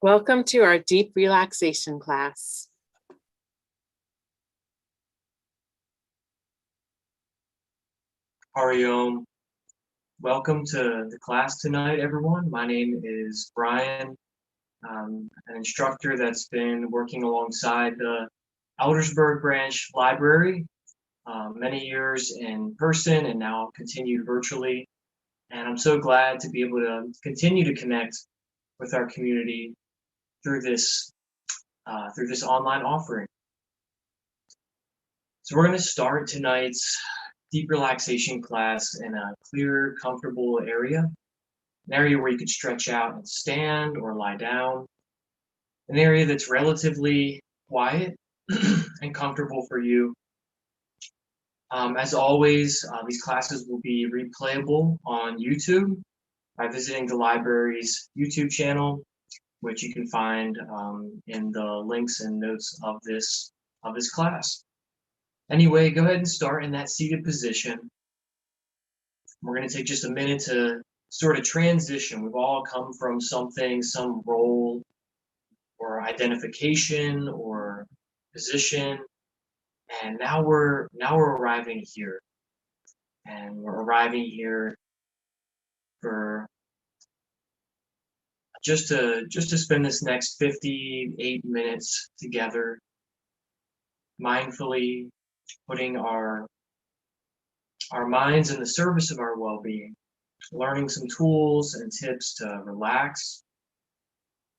Welcome to our deep relaxation class. Hariom. Welcome to the class tonight, everyone. My name is Brian. I'm an instructor that's been working alongside the Aldersburg Branch Library many years in person and now continued virtually. And I'm so glad to be able to continue to connect with our community through this online offering. So we're going to start tonight's deep relaxation class in a clear, comfortable area, an area where you could stretch out and stand or lie down, an area that's relatively quiet and comfortable for you. As always, these classes will be replayable on YouTube by visiting the library's YouTube channel, which you can find in the links and notes of this class. Anyway, go ahead and start in that seated position. We're going to take just a minute to sort of transition. We've all come from something, some role or identification or position, and now we're arriving here. And we're arriving here for just to spend this next 58 minutes together, mindfully putting our minds in the service of our well-being, learning some tools and tips to relax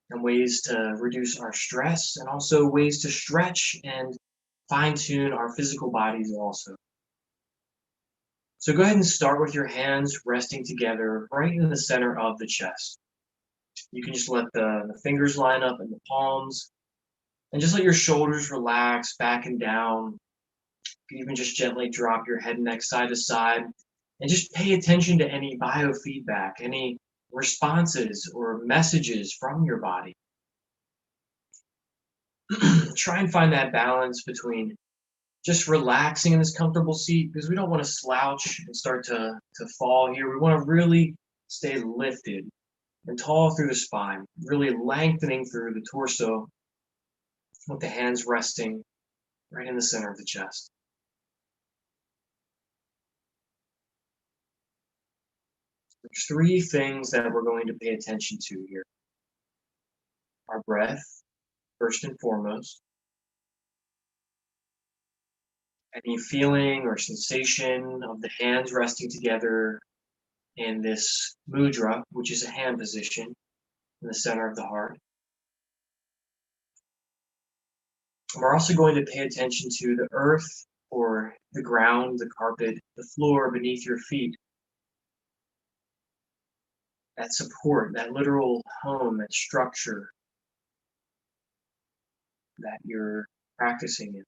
and ways to reduce our stress, and also ways to stretch and fine-tune our physical bodies also. So go ahead and start with your hands resting together right in the center of the chest. You can just let the fingers line up in the palms and just let your shoulders relax back and down. You can even just gently drop your head and neck side to side and just pay attention to any biofeedback, any responses or messages from your body. Try and find that balance between just relaxing in this comfortable seat, because we don't want to slouch and start to fall here. We want to really stay lifted and tall through the spine, really lengthening through the torso with the hands resting right in the center of the chest. There's three things that we're going to pay attention to here. Our breath, first and foremost. Any feeling or sensation of the hands resting together in this mudra, which is a hand position in the center of the heart. And we're also going to pay attention to the earth or the ground, the carpet, the floor beneath your feet. That support, that literal home, that structure that you're practicing in.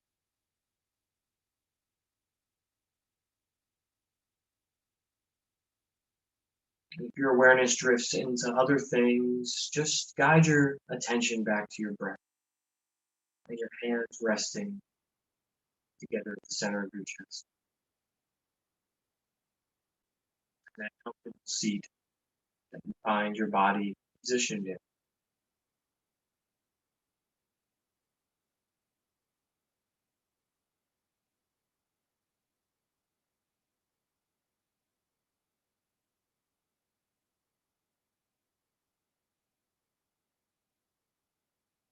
If your awareness drifts into other things, just guide your attention back to your breath and your hands resting together at the center of your chest. That comfortable seat that you find your body positioned in.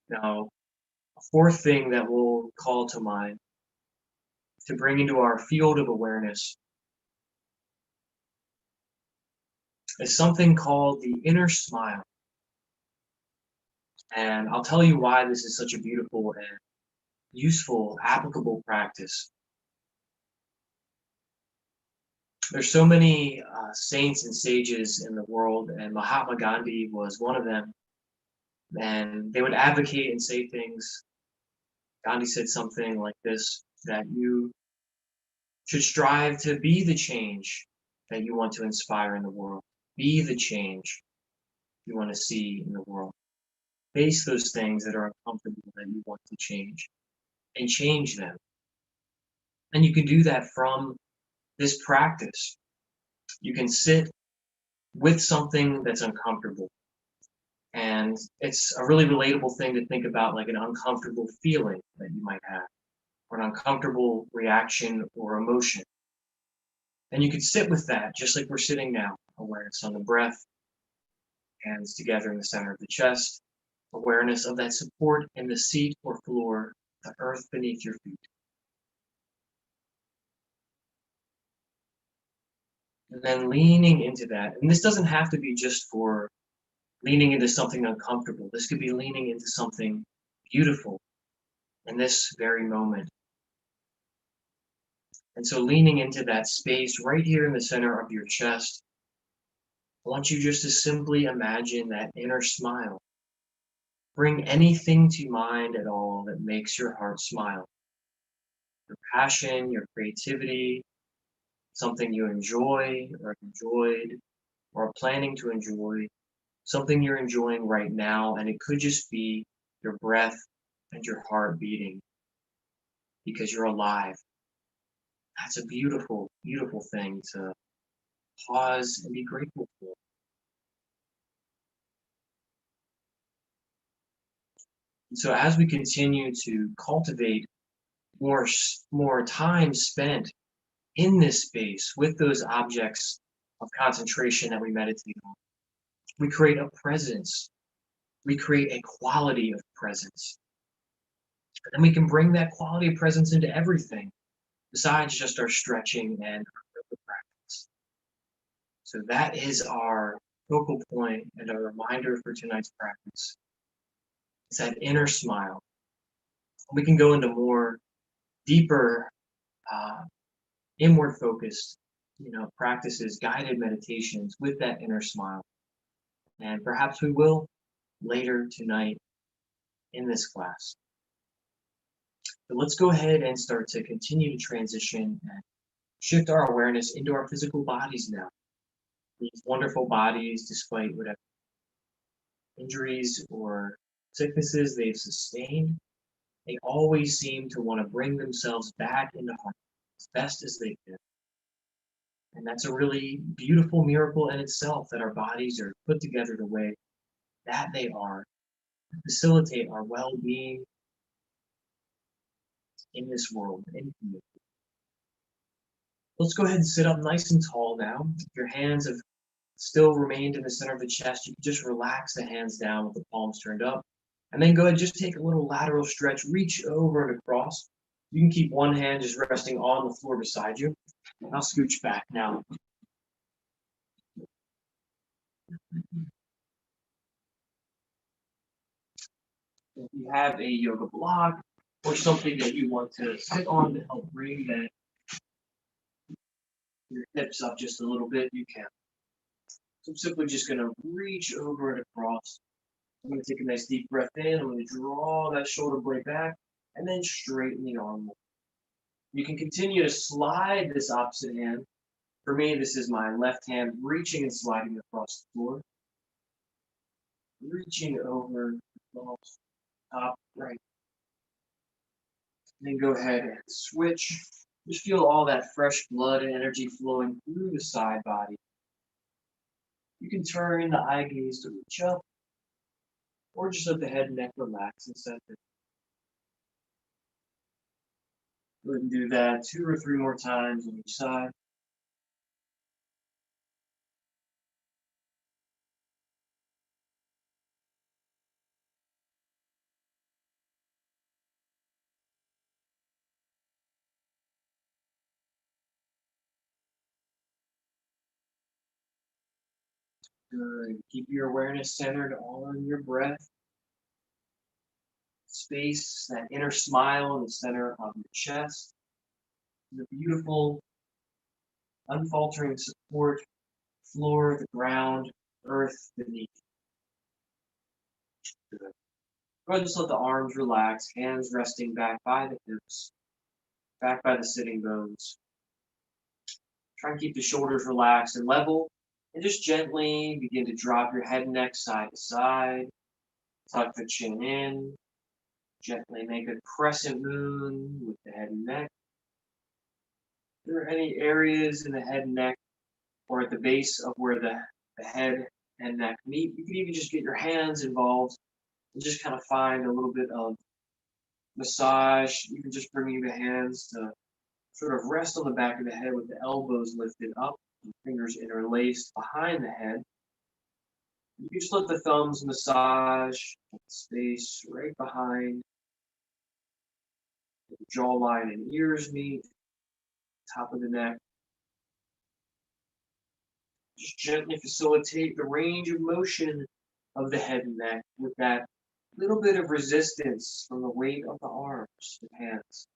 Now, a fourth thing that we'll call to mind to bring into our field of awareness is something called the inner smile. And I'll tell you why this is such a beautiful and useful, applicable practice. There's so many saints and sages in the world, and Mahatma Gandhi was one of them. And they would advocate and say things. Gandhi said something like this, that you should strive to be the change that you want to inspire in the world. Be the change you want to see in the world. Face those things that are uncomfortable that you want to change, and change them. And you can do that from this practice. You can sit with something that's uncomfortable and And it's a really relatable thing to think about, like an uncomfortable feeling that you might have, or an uncomfortable reaction or emotion. And you can sit with that just like we're sitting now, awareness on the breath, hands together in the center of the chest, awareness of that support in the seat or floor, the earth beneath your feet. And then leaning into that. And this doesn't have to be just for leaning into something uncomfortable. This could be leaning into something beautiful in this very moment. And so leaning into that space right here in the center of your chest, I want you just to simply imagine that inner smile. Bring anything to mind at all that makes your heart smile. Your passion, your creativity, something you enjoy or enjoyed or are planning to enjoy, something you're enjoying right now, and it could just be your breath and your heart beating because you're alive. That's a beautiful, beautiful thing to pause and be grateful for. And so as we continue to cultivate more time spent in this space with those objects of concentration that we meditate on, we create a presence. We create a quality of presence. And then we can bring that quality of presence into everything besides just our stretching and our yoga practice. So that is our focal point and a reminder for tonight's practice. It's that inner smile. We can go into more deeper, inward focused, practices, guided meditations with that inner smile. And perhaps we will later tonight in this class. But let's go ahead and start to continue to transition and shift our awareness into our physical bodies now. These wonderful bodies, despite whatever injuries or sicknesses they've sustained, they always seem to want to bring themselves back into harmony as best as they can. And that's a really beautiful miracle in itself, that our bodies are put together the way that they are to facilitate our well-being in this world. Let's go ahead and sit up nice and tall now. If your hands have still remained in the center of the chest, you can just relax the hands down with the palms turned up. And then go ahead and just take a little lateral stretch, reach over and across. You can keep one hand just resting on the floor beside you. I'll scooch back now. If you have a yoga block or something that you want to sit on to help bring that your hips up just a little bit, you can. So I'm simply just going to reach over and across. I'm going to take a nice deep breath in. I'm going to draw that shoulder blade back and then straighten the arm. You can continue to slide this opposite hand. For me, this is my left hand reaching and sliding across the floor. Reaching over, across, top, right. Then go ahead and switch. Just feel all that fresh blood and energy flowing through the side body. You can turn the eye gaze to reach up, or just let the head and neck relax and center. Go ahead and do that 2 or 3 more times on each side. Good. Keep your awareness centered on your breath. Space, that inner smile in the center of your chest. The beautiful, unfaltering support, floor, the ground, earth beneath. Good. Go ahead and just let the arms relax, hands resting back by the hips, back by the sitting bones. Try and keep the shoulders relaxed and level, and just gently begin to drop your head and neck side to side. Tuck the chin in. Gently make a crescent moon with the head and neck. If there are any areas in the head and neck or at the base of where the head and neck meet. You can even just get your hands involved and just kind of find a little bit of massage. You can just bring the hands to sort of rest on the back of the head with the elbows lifted up, and fingers interlaced behind the head. You can just let the thumbs massage the space right behind the jawline and ears meet, top of the neck. Just gently facilitate the range of motion of the head and neck with that little bit of resistance from the weight of the arms and hands.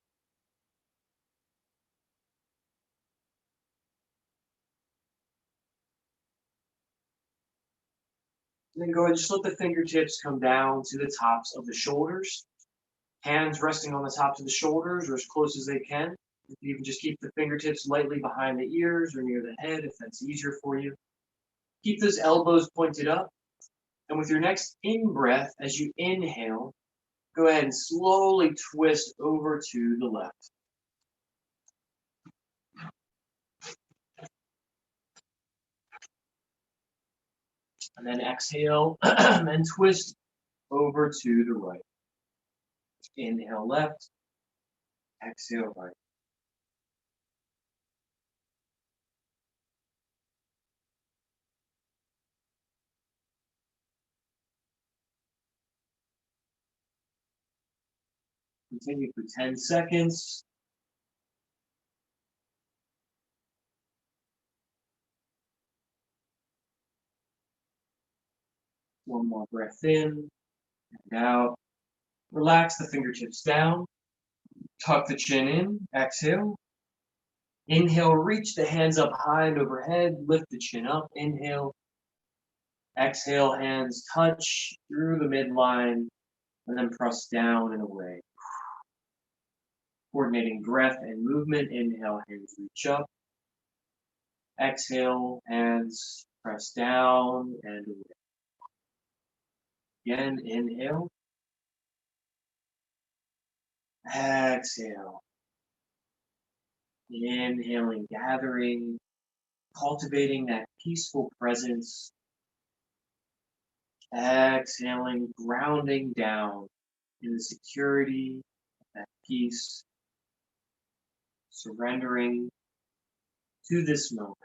And then go ahead and just let the fingertips come down to the tops of the shoulders. Hands resting on the tops of the shoulders or as close as they can. You can just keep the fingertips lightly behind the ears or near the head if that's easier for you. Keep those elbows pointed up. And with your next in-breath, as you inhale, go ahead and slowly twist over to the left. And then exhale and twist over to the right. Inhale left, exhale right. Continue for 10 seconds. One more breath in and out. Relax the fingertips down. Tuck the chin in. Exhale. Inhale, reach the hands up high and overhead. Lift the chin up. Inhale. Exhale, hands touch through the midline and then press down and away. Coordinating breath and movement. Inhale, hands reach up. Exhale, hands press down and away. Again, inhale. Exhale. Inhaling, gathering, cultivating that peaceful presence. Exhaling, grounding down in the security of that peace. Surrendering to this moment.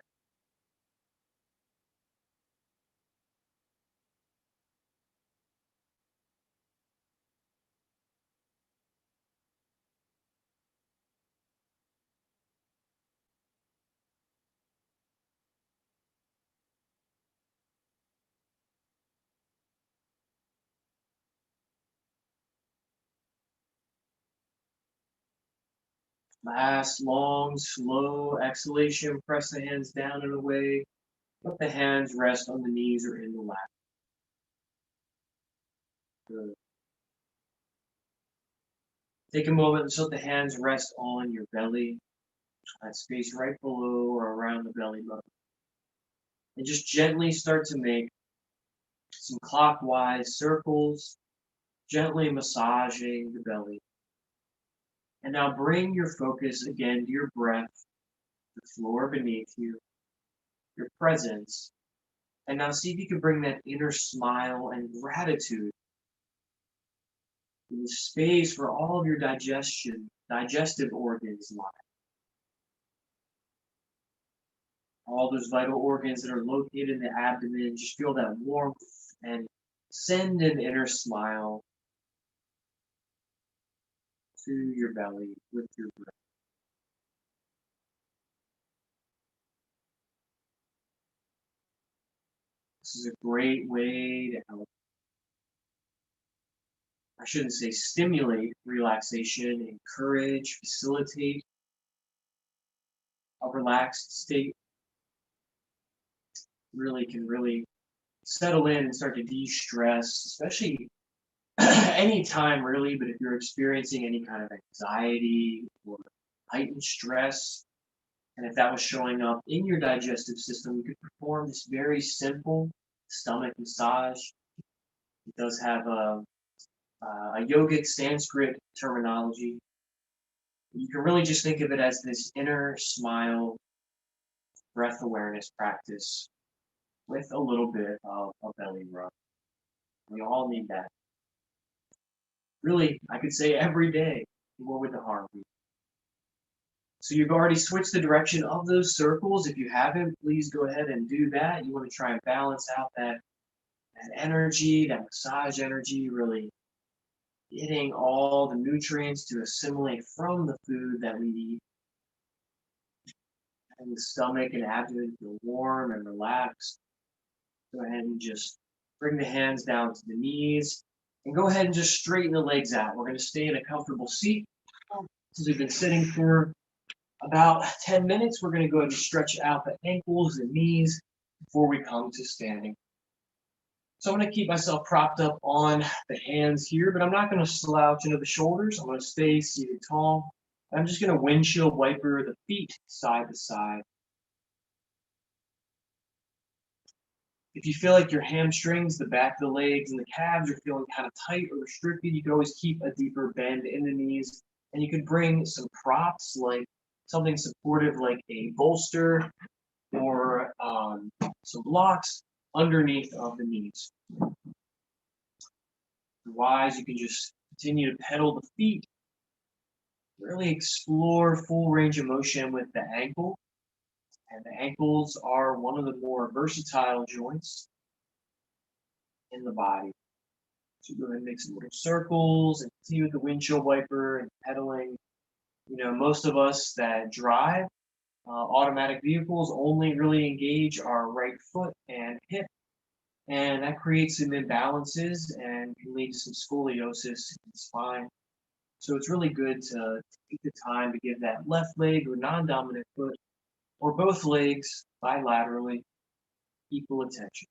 Last long, slow exhalation. Press the hands down and away. Let the hands rest on the knees or in the lap. Good. Take a moment and just let the hands rest on your belly, that space right below or around the belly button. And just gently start to make some clockwise circles, gently massaging the belly. And now bring your focus again to your breath, the floor beneath you, your presence. And now see if you can bring that inner smile and gratitude in the space where all of your digestive organs lie. All those vital organs that are located in the abdomen, just feel that warmth and send an inner smile to your belly with your breath. This is a great way to help, I shouldn't say stimulate relaxation, encourage, facilitate a relaxed state. Really settle in and start to de-stress, especially anytime really, but if you're experiencing any kind of anxiety or heightened stress, and if that was showing up in your digestive system, you could perform this very simple stomach massage. It does have a yogic Sanskrit terminology. You can really just think of it as this inner smile, breath awareness practice with a little bit of a belly rub. We all need that. Really, I could say every day, more with the heartbeat. So you've already switched the direction of those circles. If you haven't, please go ahead and do that. You want to try and balance out that energy, that massage energy, really getting all the nutrients to assimilate from the food that we eat. And the stomach and abdomen feel warm and relaxed. Go ahead and just bring the hands down to the knees and go ahead and just straighten the legs out. We're going to stay in a comfortable seat. Since we've been sitting for about 10 minutes, we're going to go ahead and stretch out the ankles and knees before we come to standing. So I'm going to keep myself propped up on the hands here, but I'm not going to slouch into the shoulders. I'm going to stay seated tall. I'm just going to windshield wiper the feet side to side. If you feel like your hamstrings, the back of the legs, and the calves are feeling kind of tight or restricted, you can always keep a deeper bend in the knees. And you could bring some props, like something supportive like a bolster or some blocks underneath of the knees. Otherwise, you can just continue to pedal the feet. Really explore full range of motion with the ankle. And the ankles are one of the more versatile joints in the body. So go ahead and make some little circles and continue with the windshield wiper and pedaling. You know, most of us that drive automatic vehicles only really engage our right foot and hip. And that creates some imbalances and can lead to some scoliosis in the spine. So it's really good to take the time to give that left leg or non-dominant foot or both legs bilaterally equal attention.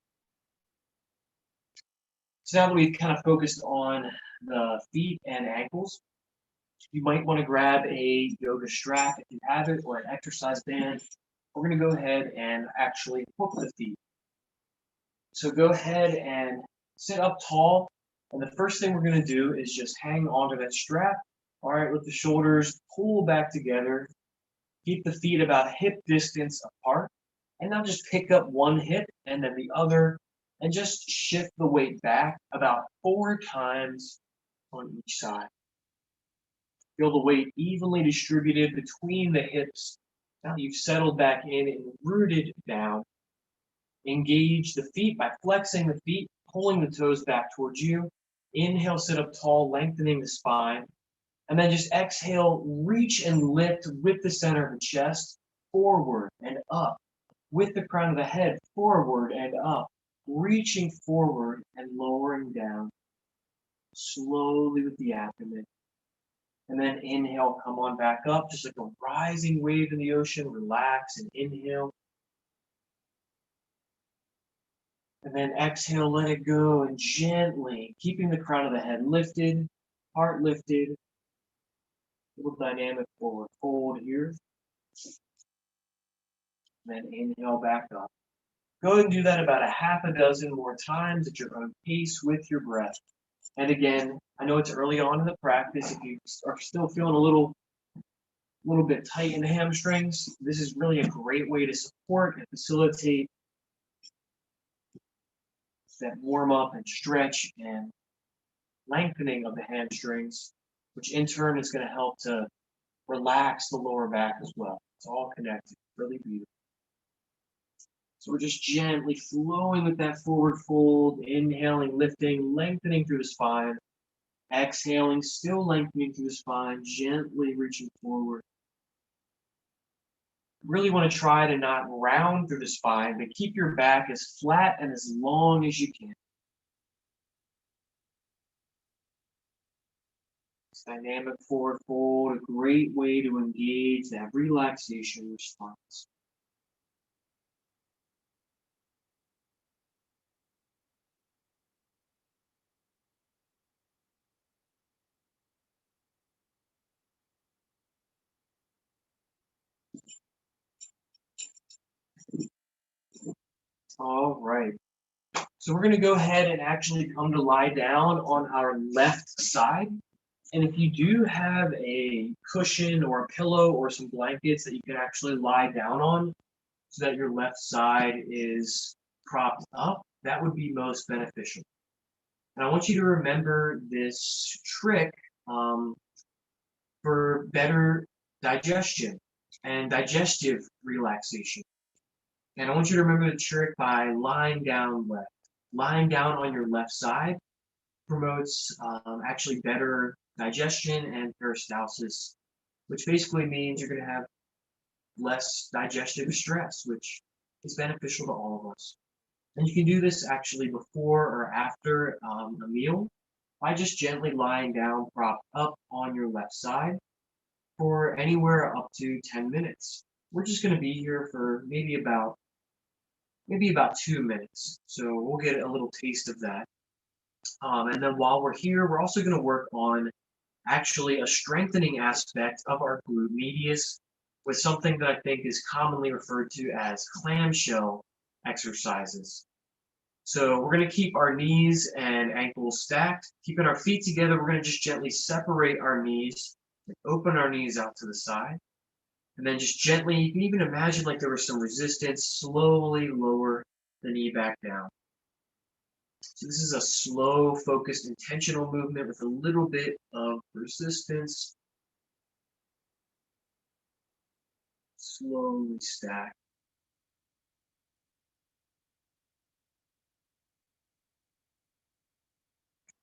So now that we've kind of focused on the feet and ankles, you might want to grab a yoga strap if you have it or an exercise band. We're going to go ahead and actually hook the feet. So go ahead and sit up tall. And the first thing we're going to do is just hang onto that strap. All right, with the shoulders pull back together. Keep the feet about hip distance apart. And now just pick up one hip and then the other and just shift the weight back about 4 times on each side. Feel the weight evenly distributed between the hips. Now you've settled back in and rooted down. Engage the feet by flexing the feet, pulling the toes back towards you. Inhale, sit up tall, lengthening the spine. And then just exhale, reach and lift with the center of the chest, forward and up. With the crown of the head, forward and up. Reaching forward and lowering down. Slowly with the abdomen. And then inhale, come on back up, just like a rising wave in the ocean. Relax and inhale. And then exhale, let it go, and gently, keeping the crown of the head lifted, heart lifted. A little dynamic forward fold here. And then inhale back up. Go ahead and do that about a half a dozen more times at your own pace with your breath. And again, I know it's early on in the practice. If you are still feeling a little bit tight in the hamstrings, this is really a great way to support and facilitate that warm up and stretch and lengthening of the hamstrings, which in turn is going to help to relax the lower back as well. It's all connected, really beautiful. So we're just gently flowing with that forward fold, inhaling, lifting, lengthening through the spine, exhaling, still lengthening through the spine, gently reaching forward. Really want to try to not round through the spine, but keep your back as flat and as long as you can. This dynamic forward fold, a great way to engage that relaxation response. All right. So we're going to go ahead and actually come to lie down on our left side. And if you do have a cushion or a pillow or some blankets that you can actually lie down on so that your left side is propped up, that would be most beneficial. And I want you to remember this trick for better digestion and digestive relaxation. And I want you to remember the trick by lying down left. Lying down on your left side promotes actually better digestion and peristalsis, which basically means you're going to have less digestive stress, which is beneficial to all of us. And you can do this actually before or after a meal by just gently lying down, propped up on your left side for anywhere up to 10 minutes. We're just going to be here for maybe about 2 minutes. So we'll get a little taste of that. And then while we're here, we're also going to work on actually a strengthening aspect of our glute medius with something that I think is commonly referred to as clamshell exercises. So we're going to keep our knees and ankles stacked, keeping our feet together. We're going to just gently separate our knees and open our knees out to the side. And then just gently, you can even imagine like there was some resistance, slowly lower the knee back down. So this is a slow, focused, intentional movement with a little bit of resistance. Slowly stack.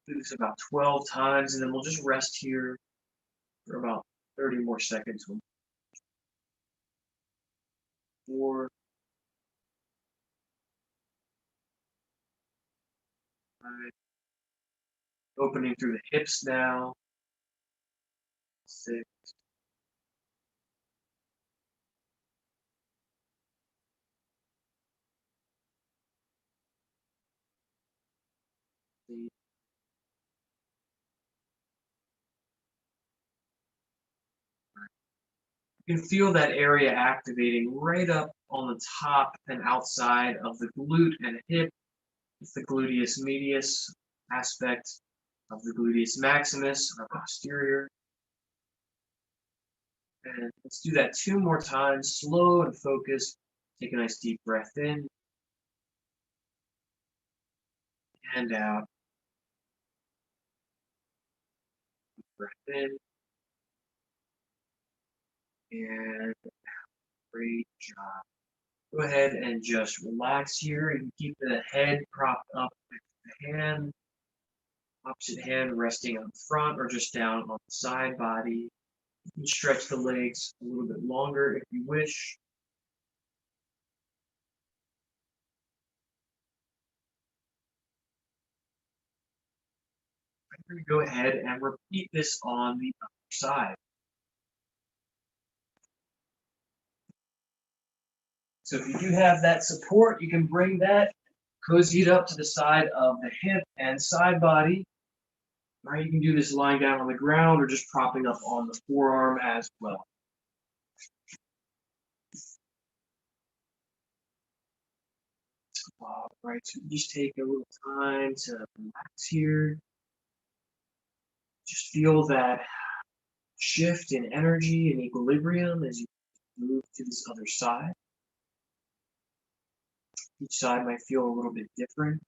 Do this about 12 times, and then we'll just rest here for about 30 more seconds. 4, 5. Opening through the hips now. 6. 8. You can feel that area activating right up on the top and outside of the glute and hip. It's the gluteus medius aspect of the gluteus maximus, our posterior. And let's do that 2 more times, slow and focused. Take a nice deep breath in and out. Deep breath in and out. Great job. Go ahead and just relax here and keep the head propped up with the hand. Opposite hand resting on the front or just down on the side body. You can stretch the legs a little bit longer if you wish. I'm going to go ahead and repeat this on the other side. So if you do have that support, you can bring that cozied up to the side of the hip and side body. Or you can do this lying down on the ground or just propping up on the forearm as well. All right, so just take a little time to relax here. Just feel that shift in energy and equilibrium as you move to this other side. Each side might feel a little bit different.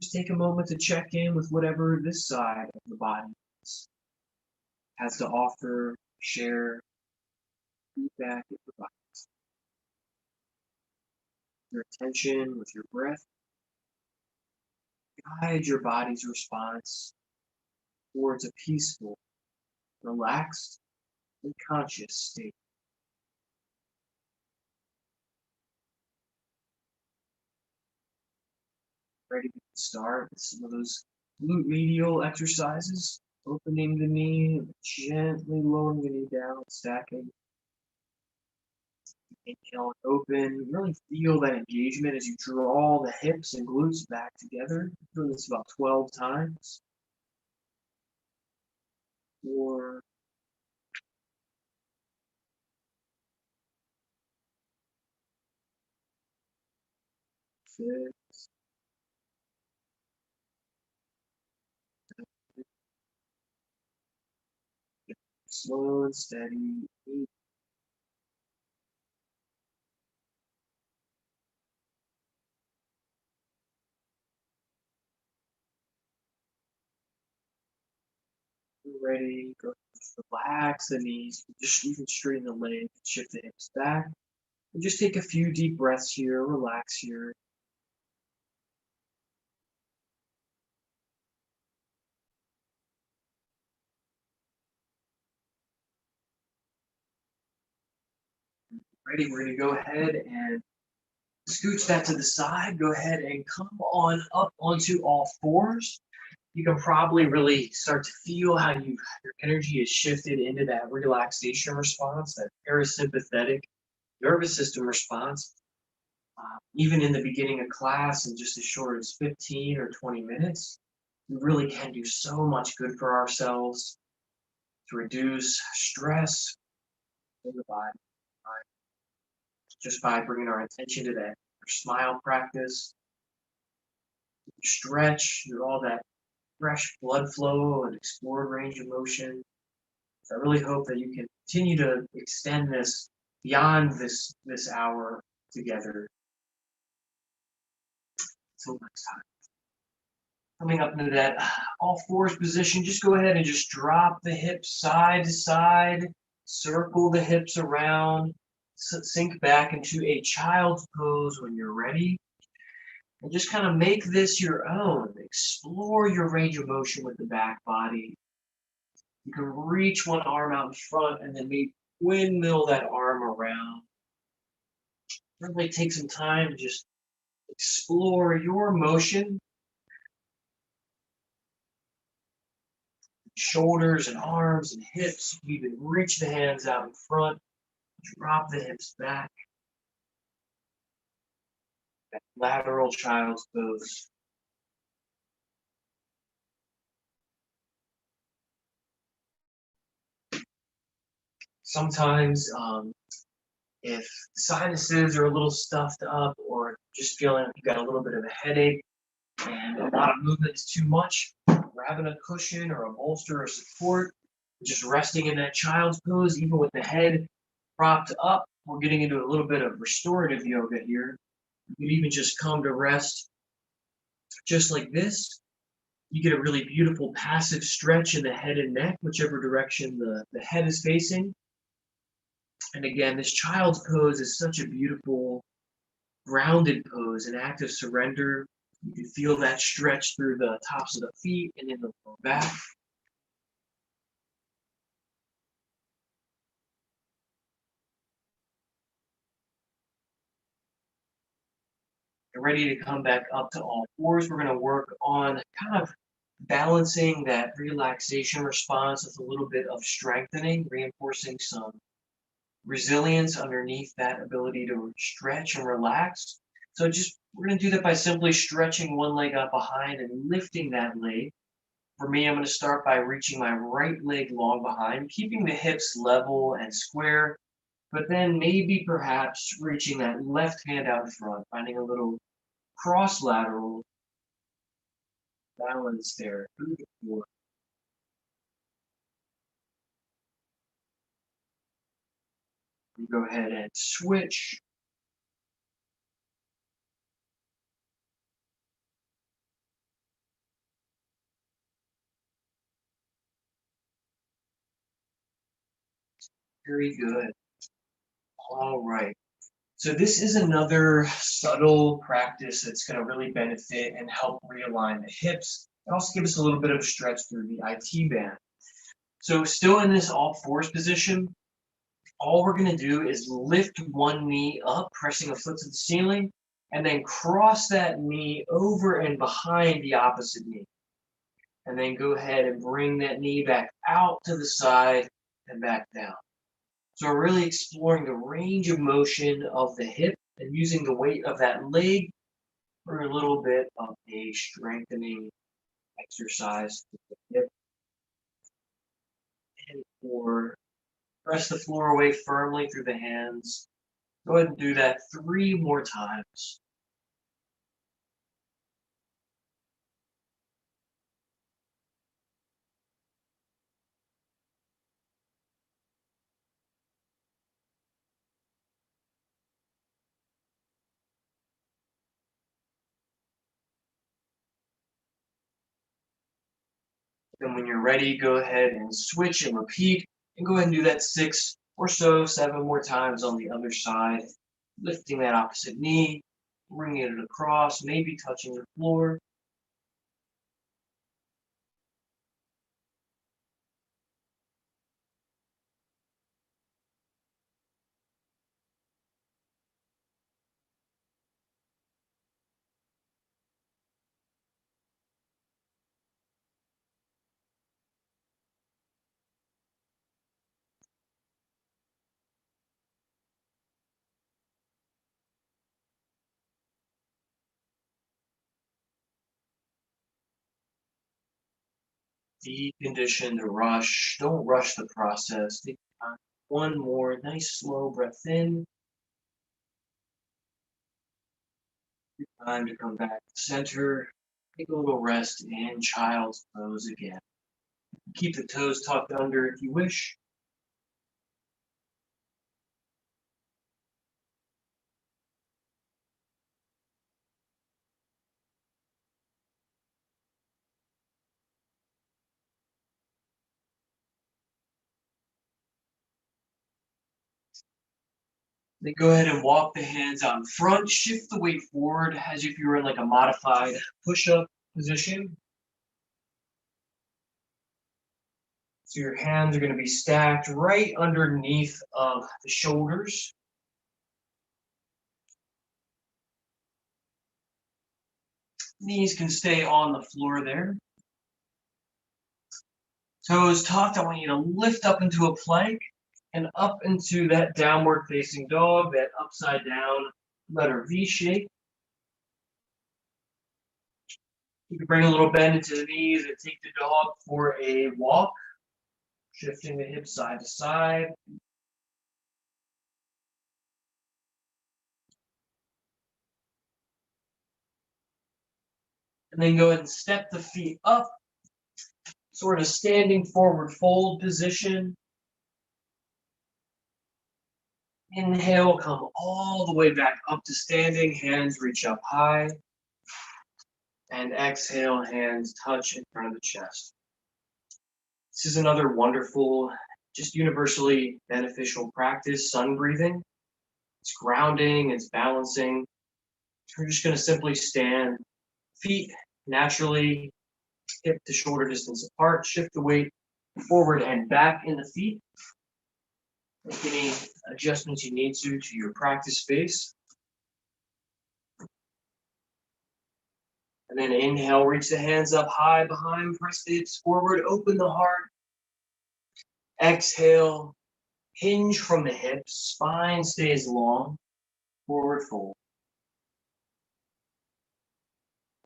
Just take a moment to check in with whatever this side of the body has to offer, share, feedback it provides. Your attention with your breath. Guide your body's response towards a peaceful, relaxed, and conscious state. Ready to start with some of those glute medial exercises. Opening the knee, gently lowering the knee down, stacking. Inhale and open. Really feel that engagement as you draw the hips and glutes back together. Doing this about 12 times. 4, 6, 7. Slow and steady. 8, ready, go just relax the knees, just even straighten the legs, shift the hips back, and just take a few deep breaths here, relax here. Ready, we're gonna go ahead and scooch that to the side. Go ahead and come on up onto all fours. You can probably really start to feel how your energy is shifted into that relaxation response, that parasympathetic nervous system response. Even in the beginning of class, in just as short as 15 or 20 minutes, we really can do so much good for ourselves to reduce stress in the body, right? Just by bringing our attention to that smile practice, stretch through all that fresh blood flow and explore range of motion. So I really hope that you can continue to extend this beyond this hour together. Until next time. Coming up into that all fours position, just go ahead and just drop the hips side to side, circle the hips around, sink back into a child's pose when you're ready. And just kind of make this your own. Explore your range of motion with the back body. You can reach one arm out in front and then maybe windmill that arm around. Really take some time to just explore your motion. Shoulders and arms and hips. You can reach the hands out in front. Drop the hips back. That lateral child's pose. Sometimes if the sinuses are a little stuffed up or just feeling like you got a little bit of a headache and a lot of movement is too much, grabbing a cushion or a bolster or support, just resting in that child's pose, even with the head propped up. We're getting into a little bit of restorative yoga here. You can even just come to rest just like this. You get a really beautiful passive stretch in the head and neck, whichever direction the head is facing. And again, this child's pose is such a beautiful, grounded pose, an act of surrender. You can feel that stretch through the tops of the feet and in the lower back. You're ready to come back up to all fours. We're going to work on kind of balancing that relaxation response with a little bit of strengthening, reinforcing some resilience underneath that ability to stretch and relax. So we're going to do that by simply stretching one leg up behind and lifting that leg. For me, I'm going to start by reaching my right leg long behind, keeping the hips level and square, but then maybe perhaps reaching that left hand out in front, finding a little cross lateral balance there through the floor. You go ahead and switch. Very good. All right. So this is another subtle practice that's going to really benefit and help realign the hips and also give us a little bit of a stretch through the IT band. So still in this all fours position, all we're going to do is lift one knee up, pressing a foot to the ceiling, and then cross that knee over and behind the opposite knee. And then go ahead and bring that knee back out to the side and back down. So we're really exploring the range of motion of the hip and using the weight of that leg for a little bit of a strengthening exercise with the hip. And press the floor away firmly through the hands. Go ahead and do that 3 more times. Then when you're ready, go ahead and switch and repeat. And go ahead and do that 6 or so, 7 more times on the other side. Lifting that opposite knee, bringing it across, maybe touching the floor. Deep condition to rush. Don't rush the process. Take time. One more nice slow breath in. Time to come back to center. Take a little rest in child's pose again. Keep the toes tucked under if you wish. Then go ahead and walk the hands out in front. Shift the weight forward as if you were in like a modified push-up position. So your hands are going to be stacked right underneath of the shoulders. Knees can stay on the floor there. Toes tucked. I want you to lift up into a plank and up into that downward facing dog, that upside down letter V shape. You can bring a little bend into the knees and take the dog for a walk, shifting the hips side to side. And then go ahead and step the feet up, sort of standing forward fold position. Inhale, come all the way back up to standing, hands reach up high. And exhale, hands touch in front of the chest. This is another wonderful, just universally beneficial practice, sun breathing. It's grounding, it's balancing. We're just going to simply stand, feet naturally hip to shoulder distance apart, shift the weight forward and back in the feet. Make any adjustments you need to your practice space. And then inhale, reach the hands up high behind, press the hips forward, open the heart. Exhale, hinge from the hips, spine stays long, forward fold.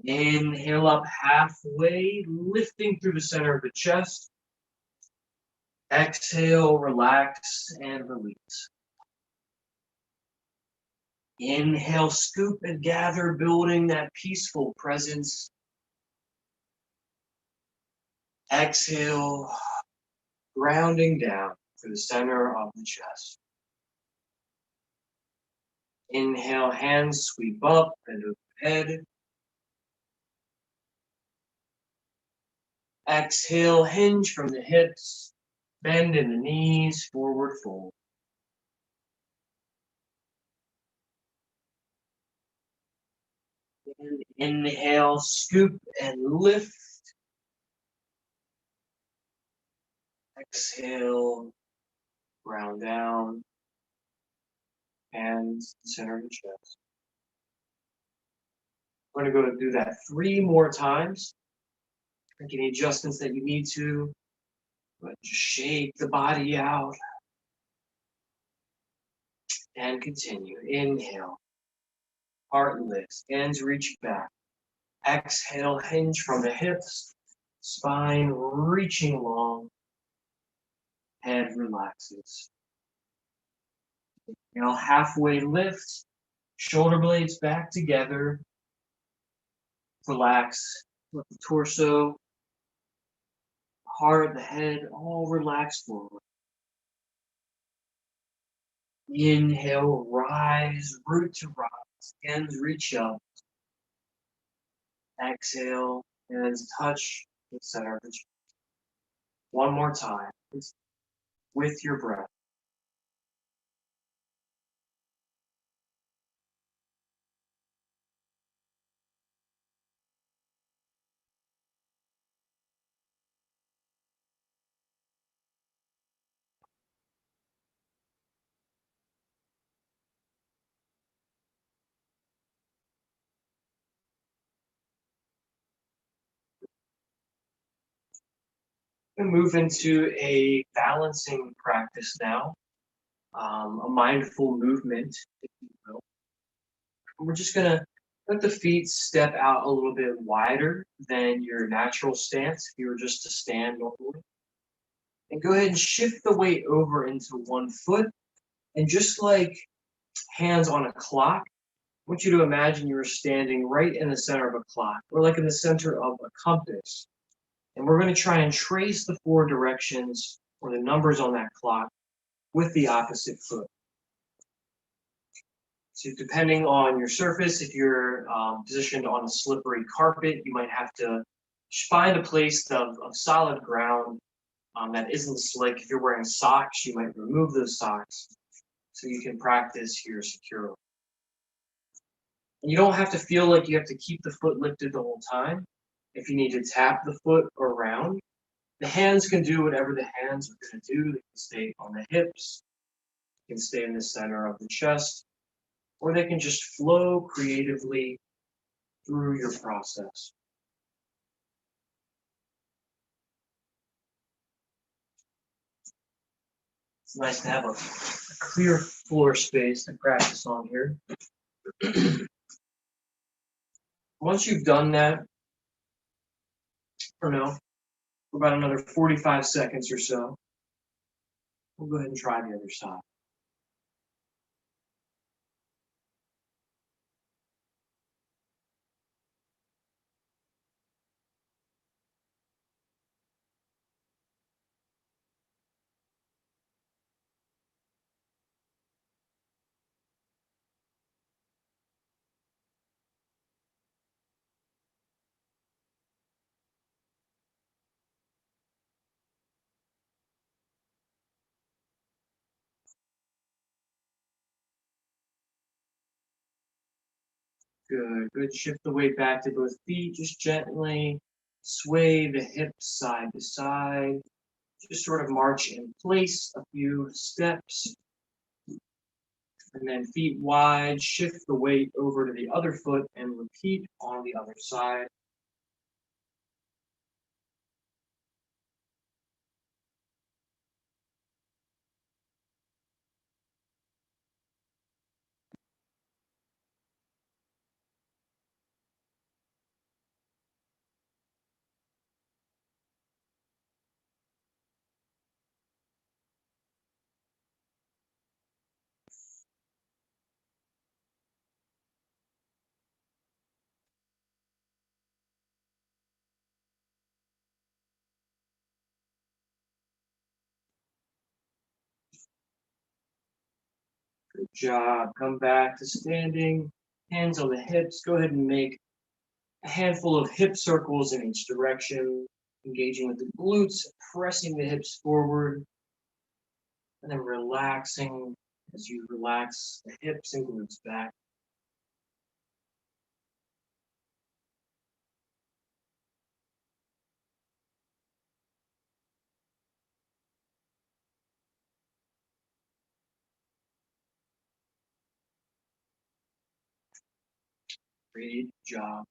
Inhale up halfway, lifting through the center of the chest. Exhale, relax and release. Inhale, scoop and gather, building that peaceful presence. Exhale, grounding down to the center of the chest. Inhale, hands sweep up and overhead. Exhale, hinge from the hips, bend in the knees, forward fold. And inhale, scoop and lift. Exhale, ground down, hands center of the chest. We're going to go do that 3 more times. Make any adjustments that you need to, but just shake the body out. And continue. Inhale, heart lifts, hands reach back. Exhale, hinge from the hips, spine reaching long, head relaxes. Inhale, halfway lift, shoulder blades back together. Relax, let the torso, heart, the head, all relax forward. Inhale, rise, root to rise, hands reach up. Exhale, hands touch the center of the chest. One more time with your breath. And move into a balancing practice now, a mindful movement, if you will. We're just gonna let the feet step out a little bit wider than your natural stance if you were just to stand normally. And go ahead and shift the weight over into one foot. And just like hands on a clock, I want you to imagine you are standing right in the center of a clock, or like in the center of a compass. And we're going to try and trace the four directions or the numbers on that clock with the opposite foot. So depending on your surface, if you're positioned on a slippery carpet, you might have to find a place of solid ground that isn't slick. If you're wearing socks, you might remove those socks so you can practice here securely. And you don't have to feel like you have to keep the foot lifted the whole time. If you need to tap the foot around, the hands can do whatever the hands are going to do. They can stay on the hips, they can stay in the center of the chest, or they can just flow creatively through your process. It's nice to have a clear floor space to practice on here. Once you've done that, for now, for about another 45 seconds or so, we'll go ahead and try the other side. Good, good. Shift the weight back to both feet. Just gently sway the hips side to side. Just sort of march in place a few steps. And then feet wide, shift the weight over to the other foot and repeat on the other side. Good job. Come back to standing. Hands on the hips. Go ahead and make a handful of hip circles in each direction, engaging with the glutes, pressing the hips forward, and then relaxing as you relax the hips and glutes back. Great job.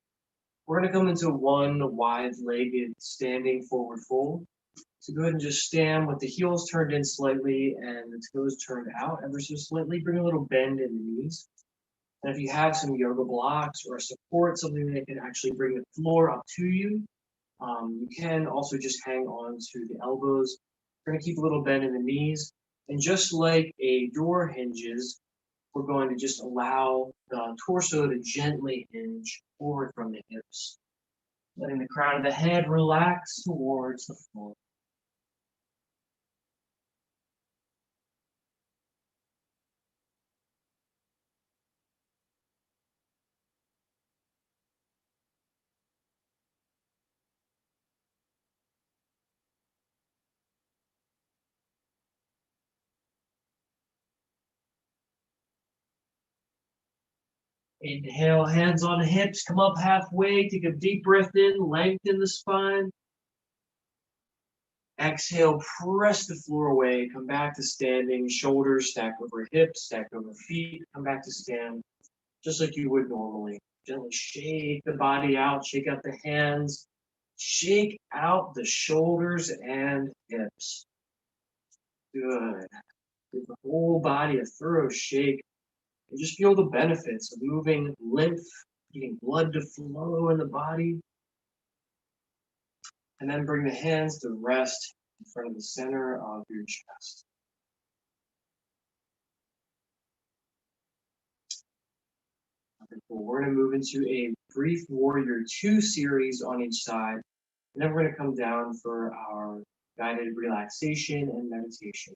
We're going to come into one wide-legged standing forward fold. So go ahead and just stand with the heels turned in slightly and the toes turned out ever so slightly. Bring a little bend in the knees. And if you have some yoga blocks or support, something that can actually bring the floor up to you, you can also just hang on to the elbows. We're going to keep a little bend in the knees. And just like a door hinges, we're going to just allow the torso to gently hinge forward from the hips, letting the crown of the head relax towards the floor. Inhale, hands on hips, come up halfway, take a deep breath in, lengthen the spine. Exhale, press the floor away, come back to standing, shoulders stack over hips, stack over feet, come back to stand, just like you would normally. Gently shake the body out, shake out the hands, shake out the shoulders and hips. Good. Give the whole body a thorough shake. And just feel the benefits of moving lymph, getting blood to flow in the body. And then bring the hands to rest in front of the center of your chest. Okay, cool. We're going to move into a brief Warrior 2 series on each side. And then we're going to come down for our guided relaxation and meditation.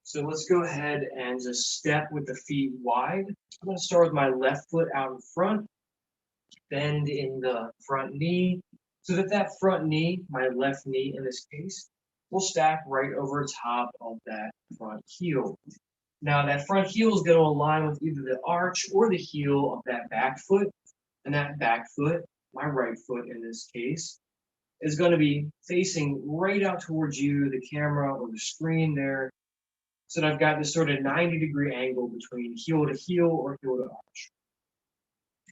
So let's go ahead and just step with the feet wide. I'm going to start with my left foot out in front, bend in the front knee, so that front knee, my left knee in this case, will stack right over top of that front heel. Now that front heel is going to align with either the arch or the heel of that back foot, and that back foot, my right foot in this case, is going to be facing right out towards you, the camera or the screen there. So that I've got this sort of 90-degree angle between heel to heel or heel to arch.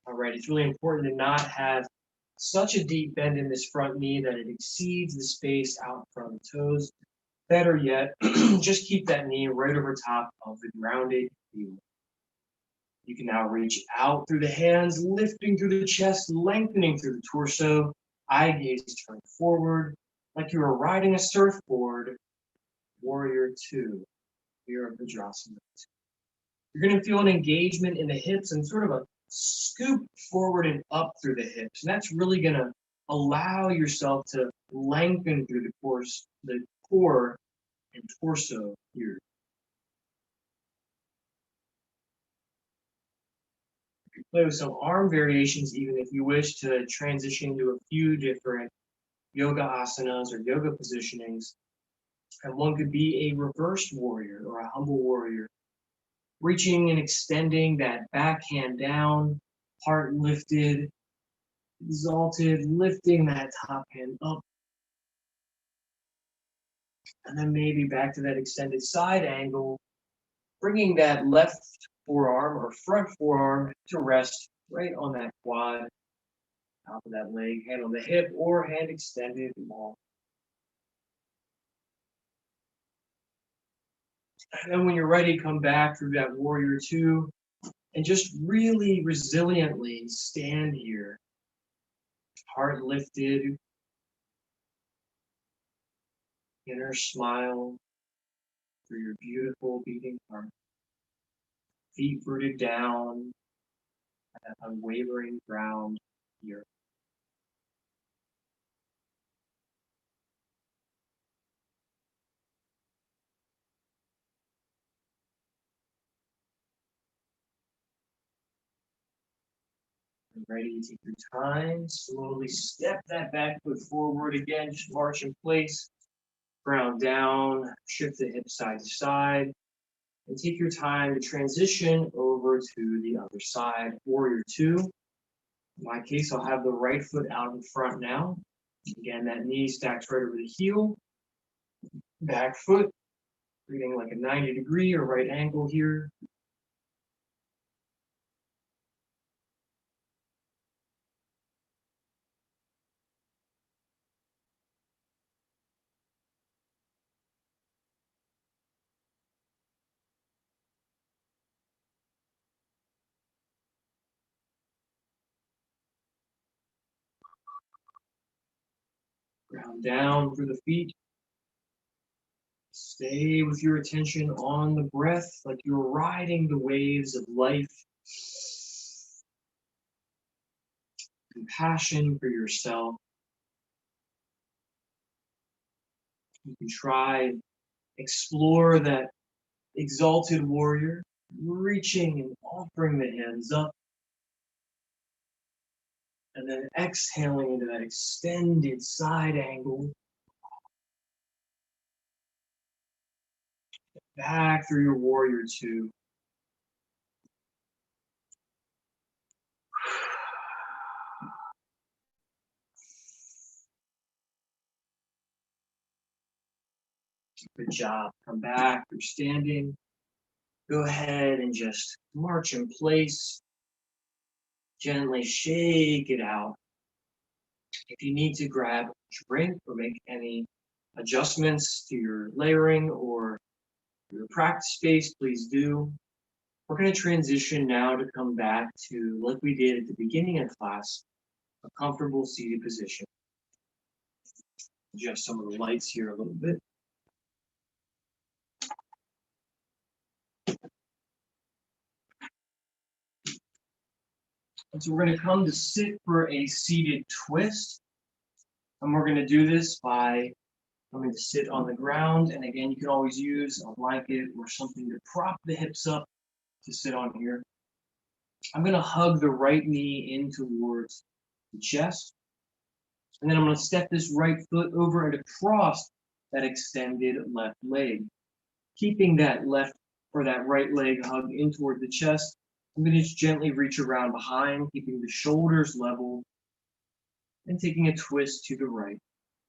All right, it's really important to not have such a deep bend in this front knee that it exceeds the space out from the toes. Better yet, just keep that knee right over top of the grounded heel. You can now reach out through the hands, lifting through the chest, lengthening through the torso, eye gaze turned forward, like you were riding a surfboard. Warrior 2. Here of Vajrasana. You're going to feel an engagement in the hips and sort of a scoop forward and up through the hips. And that's really going to allow yourself to lengthen through the core and torso here. You can play with some arm variations even if you wish to transition into a few different yoga asanas or yoga positionings. And one could be a reversed warrior or a humble warrior. Reaching and extending that back hand down, heart lifted, exalted, lifting that top hand up. And then maybe back to that extended side angle, bringing that left forearm or front forearm to rest right on that quad, top of that leg, hand on the hip or hand extended long. And then when you're ready, come back through that Warrior 2 and just really resiliently stand here. Heart lifted, inner smile through your beautiful beating heart. Feet rooted down at that unwavering ground here. Ready, take your time, slowly step that back foot forward again, just march in place, ground down, shift the hip side to side, and take your time to transition over to the other side, Warrior 2. In my case, I'll have the right foot out in front now. Again, that knee stacks right over the heel, back foot, creating like a 90-degree or right angle here. Ground down through the feet. Stay with your attention on the breath, like you're riding the waves of life. Compassion for yourself. You can try, explore that exalted warrior, reaching and offering the hands up. And then exhaling into that extended side angle. Back through your Warrior 2. Good job. Come back. You're standing. Go ahead and just march in place. Gently shake it out. If you need to grab a drink or make any adjustments to your layering or your practice space, please do. We're going to transition now to come back to, like we did at the beginning of class, a comfortable seated position. Adjust some of the lights here a little bit. And so we're going to come to sit for a seated twist. And we're going to do this by coming to sit on the ground. And again, you can always use a blanket or something to prop the hips up to sit on here. I'm going to hug the right knee in towards the chest. And then I'm going to step this right foot over and across that extended left leg. Keeping that left or that right leg hugged in toward the chest, I'm going to just gently reach around behind, keeping the shoulders level and taking a twist to the right.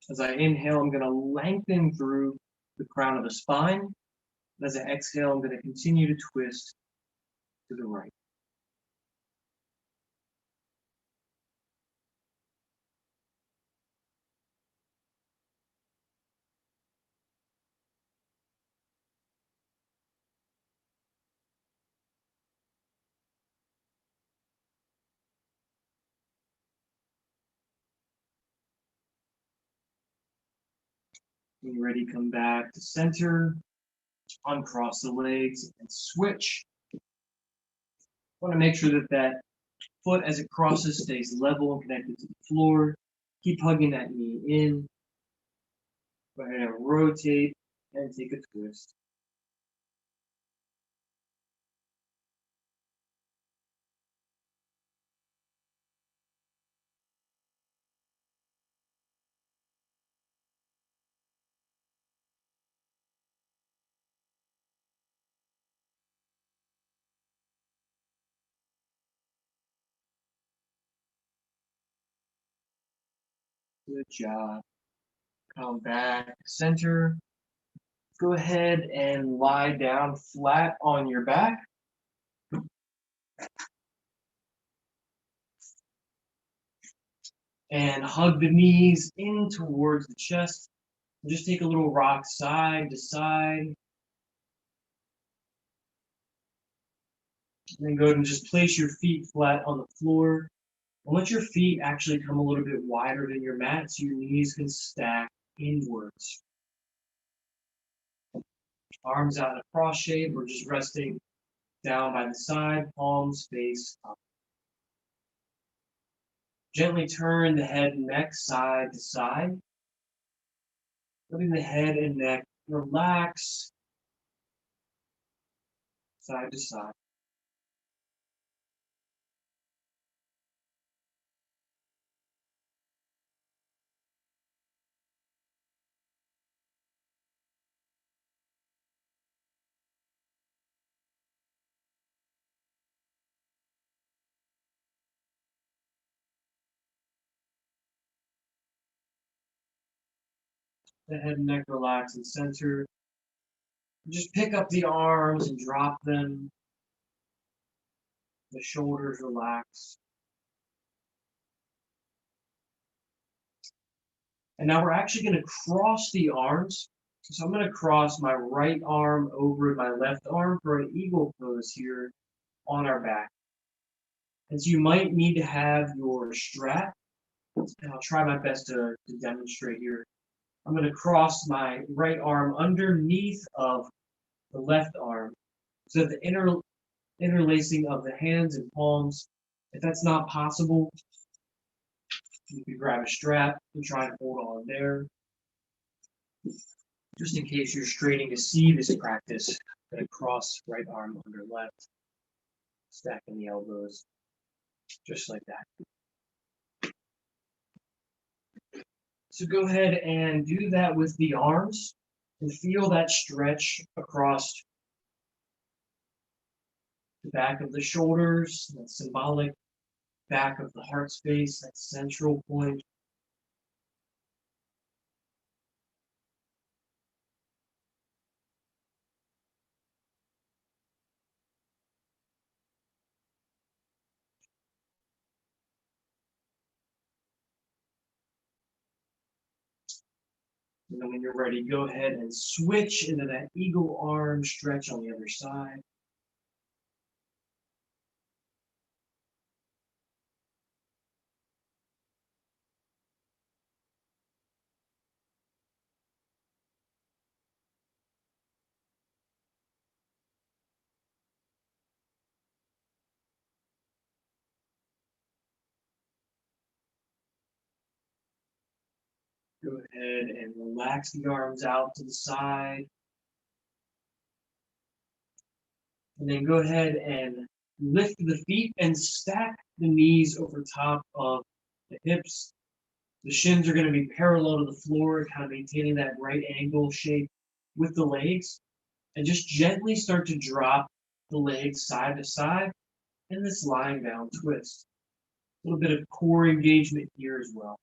As I inhale, I'm going to lengthen through the crown of the spine. As I exhale, I'm going to continue to twist to the right. When you're ready, come back to center, uncross the legs, and switch. I want to make sure that that foot as it crosses stays level and connected to the floor. Keep hugging that knee in. Go ahead and rotate and take a twist. Good job. Come back, center. Go ahead and lie down flat on your back. And hug the knees in towards the chest. And just take a little rock side to side. And then go ahead and just place your feet flat on the floor. And let your feet actually come a little bit wider than your mat so your knees can stack inwards. Arms out in a cross shape or just resting down by the side, palms face up. Gently turn the head and neck side to side. Letting the head and neck relax side to side. The head and neck relax and center. Just pick up the arms and drop them. The shoulders relax. And now we're actually going to cross the arms. So I'm going to cross my right arm over my left arm for an eagle pose here on our back. And so you might need to have your strap, and I'll try my best to demonstrate here. I'm going to cross my right arm underneath of the left arm. So the interlacing of the hands and palms, if that's not possible, you can grab a strap and try and hold on there. Just in case you're straining to see this practice, I'm going to cross right arm under left, stacking the elbows, just like that. So go ahead and do that with the arms and feel that stretch across the back of the shoulders, that symbolic back of the heart space, that central point. And then when you're ready, go ahead and switch into that eagle arm stretch on the other side. Go ahead and relax the arms out to the side. And then go ahead and lift the feet and stack the knees over top of the hips. The shins are going to be parallel to the floor, kind of maintaining that right angle shape with the legs. And just gently start to drop the legs side to side in this lying down twist. A little bit of core engagement here as well.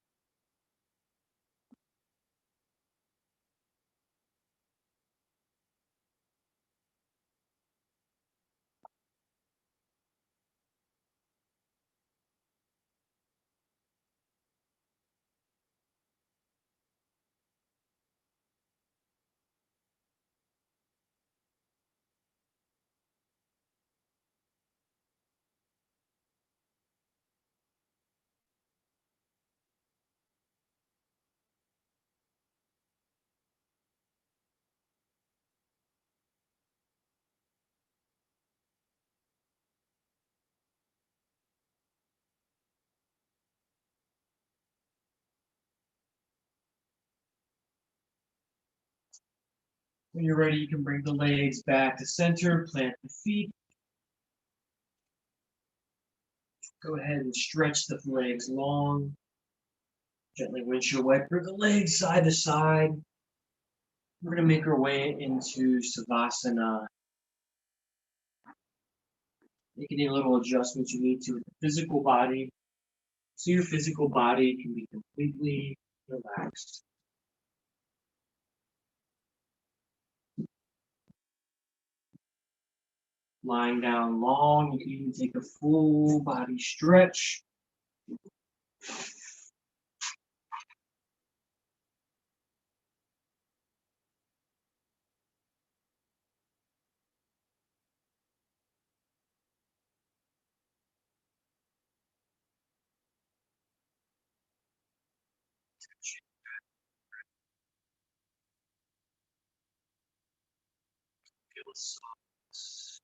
When you're ready, you can bring the legs back to center, plant the feet. Go ahead and stretch the legs long. Gently windshield wiper the legs side to side. We're going to make our way into Savasana. Make any little adjustments you need to with the physical body, so your physical body can be completely relaxed. Lying down long, you can even take a full body stretch. Feel the softness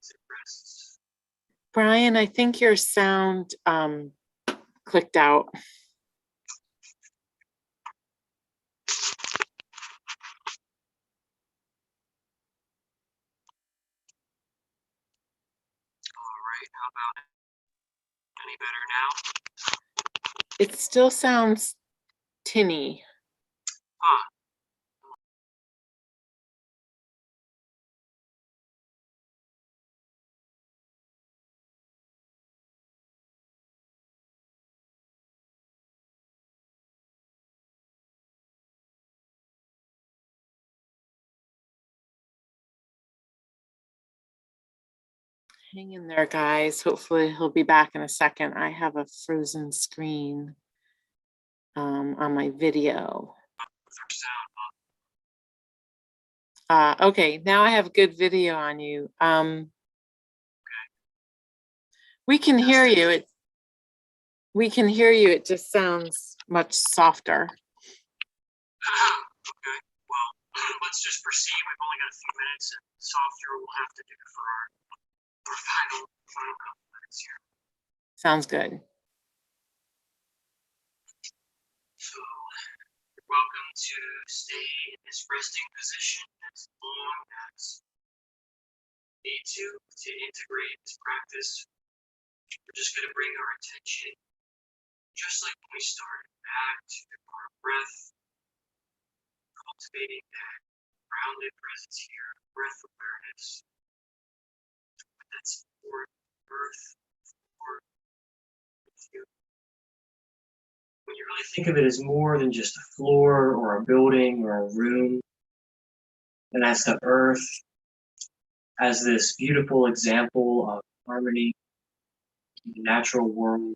as it rests. Bryan, I think your sound clicked out. All right, how about any better now? It still sounds tinny. Hang in there, guys. Hopefully he'll be back in a second. I have a frozen screen on my video. Okay, now I have good video on you. We can hear you. We can hear you. It just sounds much softer. Okay, well, let's just proceed. We've only got a few minutes, and softer we'll have to do for our final couple minutes here. Sounds good. So, you're welcome to stay in this resting position as long as you need to integrate this practice. We're just going to bring our attention, just like when we started, back to our breath, cultivating that grounded presence here, breath awareness. That's for earth, for you. When you really think of it as more than just a floor or a building or a room, and as the earth, as this beautiful example of harmony in the natural world,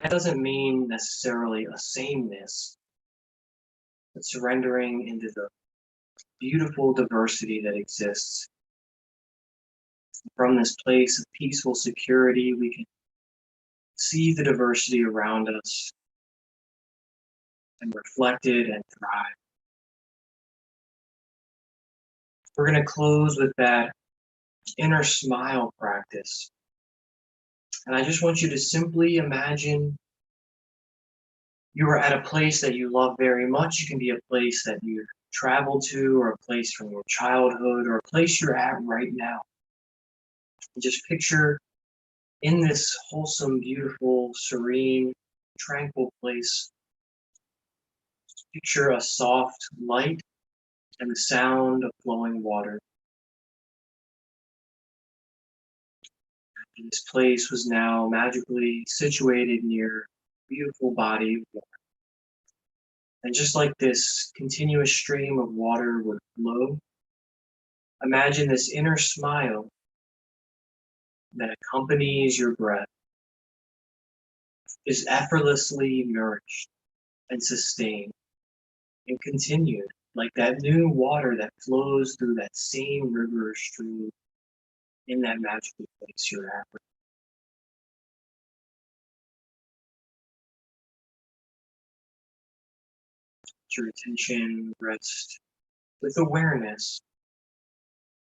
That doesn't mean necessarily a sameness, but surrendering into the beautiful diversity that exists. From this place of peaceful security, we can see the diversity around us and reflect it and thrive. We're going to close with that inner smile practice. And I just want you to simply imagine you are at a place that you love very much. It can be a place that you traveled to, or a place from your childhood, or a place you're at right now. And just picture in this wholesome, beautiful, serene, tranquil place, picture a soft light and the sound of flowing water. And this place was now magically situated near a beautiful body of water. And just like this continuous stream of water would flow, imagine this inner smile that accompanies your breath is effortlessly nourished and sustained and continued like that new water that flows through that same river or stream in that magical place you're at. Your attention rest with awareness,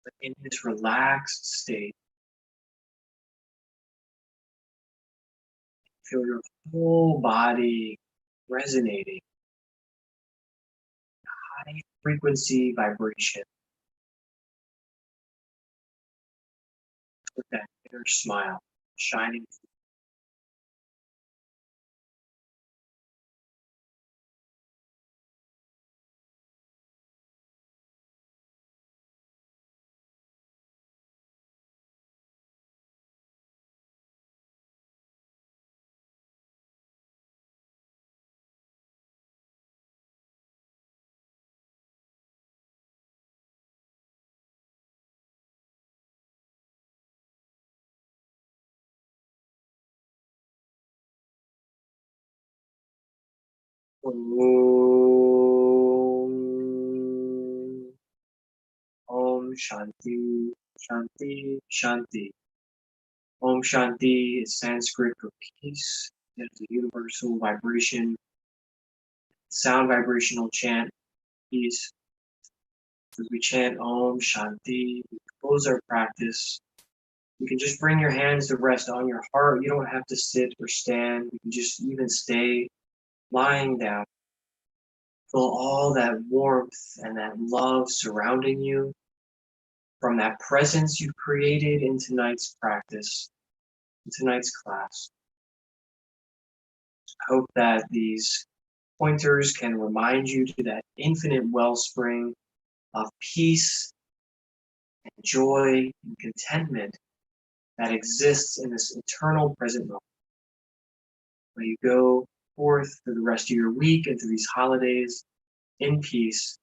but in this relaxed state. Feel your whole body resonating, high frequency vibration with that inner smile shining through. Om Shanti, Shanti, Shanti. Om Shanti is Sanskrit for peace. It is a universal vibration, sound vibrational chant, peace. As we chant Om Shanti, we close our practice. You can just bring your hands to rest on your heart. You don't have to sit or stand. You can just even stay lying down. Feel all that warmth and that love surrounding you from that presence you've created in tonight's practice, in tonight's class. I hope that these pointers can remind you to that infinite wellspring of peace and joy and contentment that exists in this eternal present moment. May you go forth through the rest of your week and through these holidays in peace